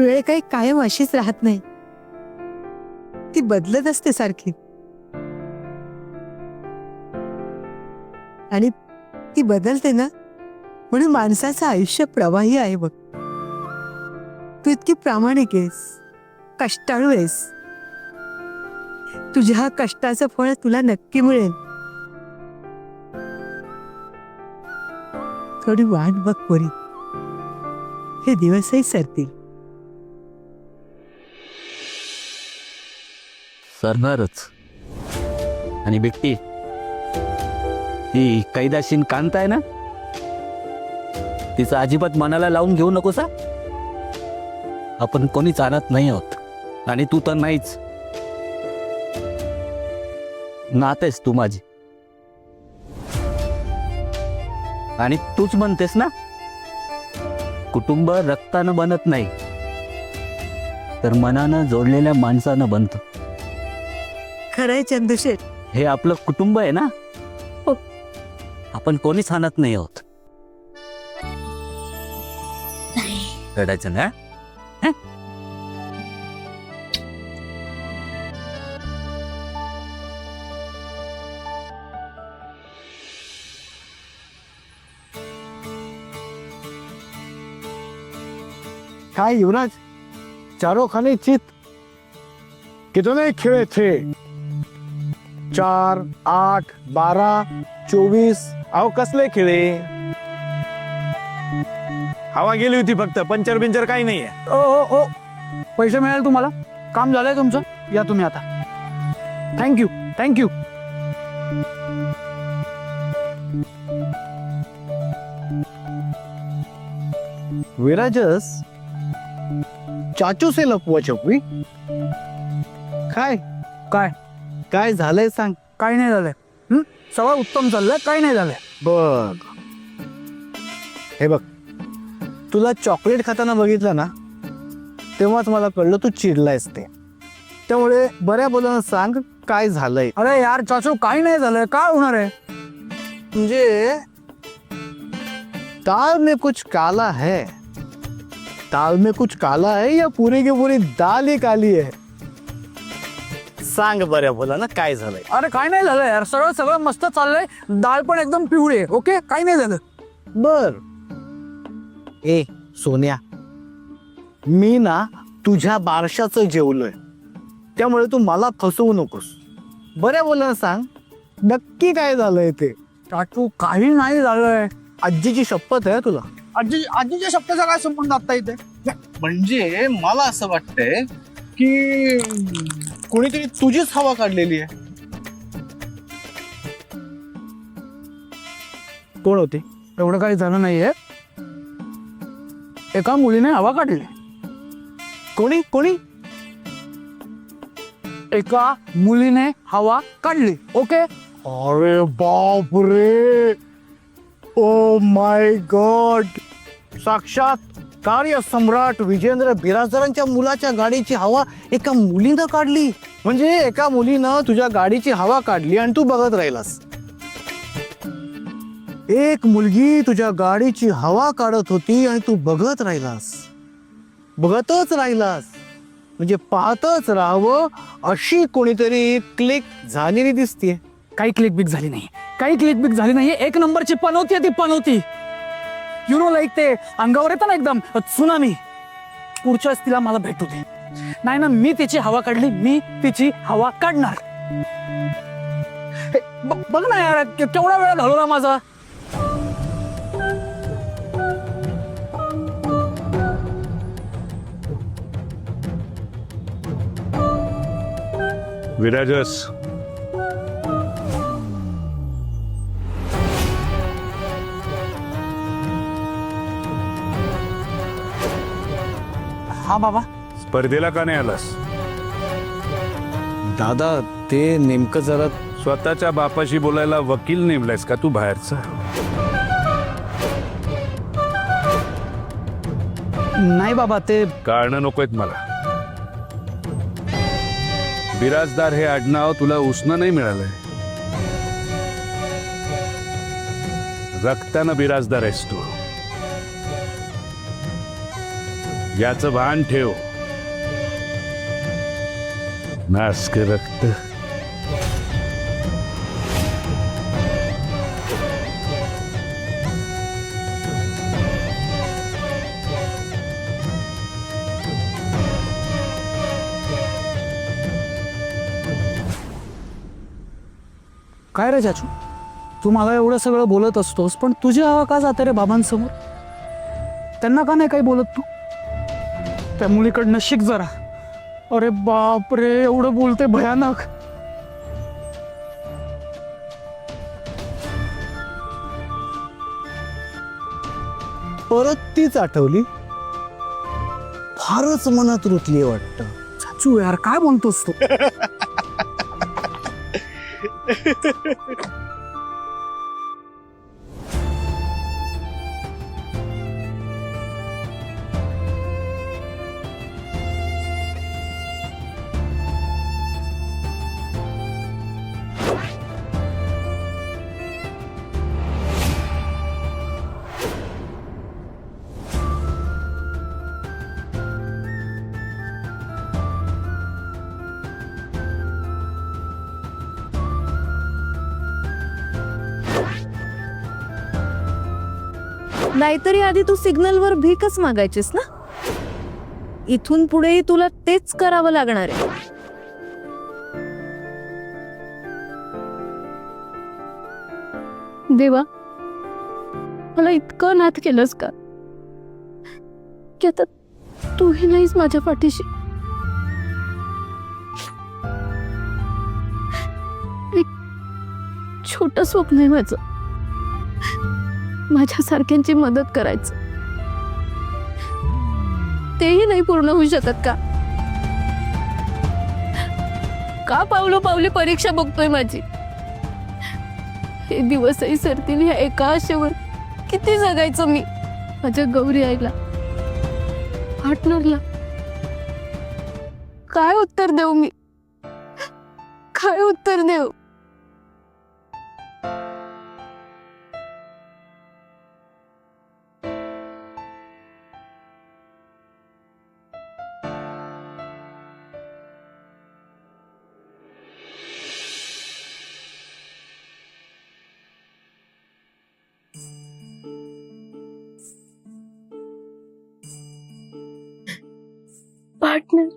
वेळ काही कायम अशीच राहत नाही, ती बदलत असते सारखी. आणि ती बदलते ना, म्हणून माणसाचं आयुष्य प्रवाही आहे बघ. तू इतकी प्रामाणिक आहेस, कष्टाळू आहेस. तुझ्या कष्टाचं फळ तुला नक्की मिळेल. थोडी वाट बघ पोरी, हे दिवसही सरतील. सरणारच. आणि बिट्टी, ती कैदाशीन कांत आहे ना, तिचं अजिबात मनाला लावून घेऊ नकोस हा. आपण कोणीच आणत नाही आहोत, आणि तू तर नाहीच. नातेस तू माझी. आणि तूच म्हणतेस ना, कुटुंब रक्तानं बनत नाही, तर मनानं जोडलेल्या माणसानं बनतं. खरंय चंदूशेठ, हे आपलं कुटुंब आहे ना, आपण कोणीच आणत नाही आहोत. रडायचं ना. काय युवराज, चारों खाने चित. कितने खेळे थे? 4, 8, 12, 24. अहो कसले खेळे? हवा गेली होती फक्त, पंचर बिंचर काही नाहीये. ओ ओ ओ, पैसे मिळाले तुम्हाला? काम झालंय तुमचं, या तुम्ही आता. Thank you thank you. विराजस, चाचू से लपवा छपवी. काय काय काय झालंय सांग. काही नाही झालंय. सगळं उत्तम चाललंय, काही नाही झालंय. बघ, हे बघ, तुला चॉकलेट खाताना बघितलं ना, तेव्हाच मला कळलं तू चिडलायस ते. त्यामुळे बऱ्या बोलानं सांग काय झालंय. अरे यार चाचू, काही नाही झालंय, काय होणार आहे? म्हणजे दाल में कुछ काला है. दाल में कुछ काला है या पूरी की पूरी दाल ही काली है? सांग बऱ्या बोलानं काय झालंय. अरे काही नाही झालंय यार, सगळं सगळं मस्त चाललंय. डाळ पण एकदम पिवळी आहे. ओके, काही नाही झालं. बर. ए सोन्या, मी ना तुझ्या बारशाचं जेवलोय, त्यामुळे तू मला फसवू नकोस. बऱ्या बोलानं सांग नक्की काय झालंय ते. चाचू, काही नाही झालंय. आजीची शपथ आहे तुला. आजीच्या शब्दाचा काय संबंध आता इथे? म्हणजे मला असं वाटतंय की कोणीतरी तुझीच हवा काढलेली आहे. कोण होती? एवढं काही झालं नाहीये. एका मुलीने हवा काढली. कोणी कोणी? एका मुलीने हवा काढली. ओके. अरे बाप रे, ओ माय गॉड. साक्षात कार्य सम्राट विजेंद्र बिराजदारांच्या मुलाच्या गाडीची हवा एका मुलीनं काढली. म्हणजे एका मुलीनं तुझ्या गाडीची हवा काढली आणि तू बघत राहिलास. एक मुलगी तुझ्या गाडीची हवा काढत होती आणि तू बघत राहिलास. बघतच राहिलास म्हणजे पाहतच राहावं अशी कोणीतरी क्लिक झालेली दिसतीये. काही क्लिक बिक झाली नाही, काही क्लिक बिक झाली नाही. एक नंबरची पनवती आहे ती, पनवती. यु नो, लाईक ते अंगावर येतं ना एकदम त्सुनामी. पुढच्याच तिला मला भेटू दे. नाही ना, मी तिची हवा काढली, मी तिची हवा काढणार. बघ ना यार, केवढा वेळ घालवला माझा. विराजस, हा बाबा. स्पर्धेला का नाही आलास? दादा, ते नेमकं जरा स्वतःच्या बापाशी बोलायला वकील नेमलायस का तू बाहेरचा? नाही बाबा, ते कारण नकोयत मला. बिराजदार हे आडनाव तुला उसनं नाही मिळालंय. रक्तानं बिराजदार आहेस तू. याचं भान ठेव. नासक रक्त. काय रे चाचू, तू मला एवढं सगळं बोलत असतोस, पण तुझी हवा का जाते रे बाबांसमोर? त्यांना का नाही काही बोलत तू? त्या मुलीकडनं शिक जरा. अरे बाप रे, एवढं बोलते भयानक. परत तीच आठवली. फारच मनात रुतली वाटतं. चाचू यार, काय बोलतोस तू? नाहीतरी आधी तू सिग्नलवर भीकच मागायचीस ना. इथून पुढेही तुला तेच करावं लागणार आहे. देवा, मला इतकं नाथ केलंस का की आता तूही नाहीस माझ्या पाठीशी. एक छोटं स्वप्न आहे माझं, माझ्यासारख्यांची मदत करायचं. तेही नाही पूर्ण होऊ शकत का? का पावलोपावली परीक्षा बघतोय माझी? हे दिवसही सरतील ह्या एका आशेवर. किती जगायचं मी माझ्या गौरी आईला, पार्टनरला? काय उत्तर देऊ मी? काय उत्तर देऊ? पार्टनर,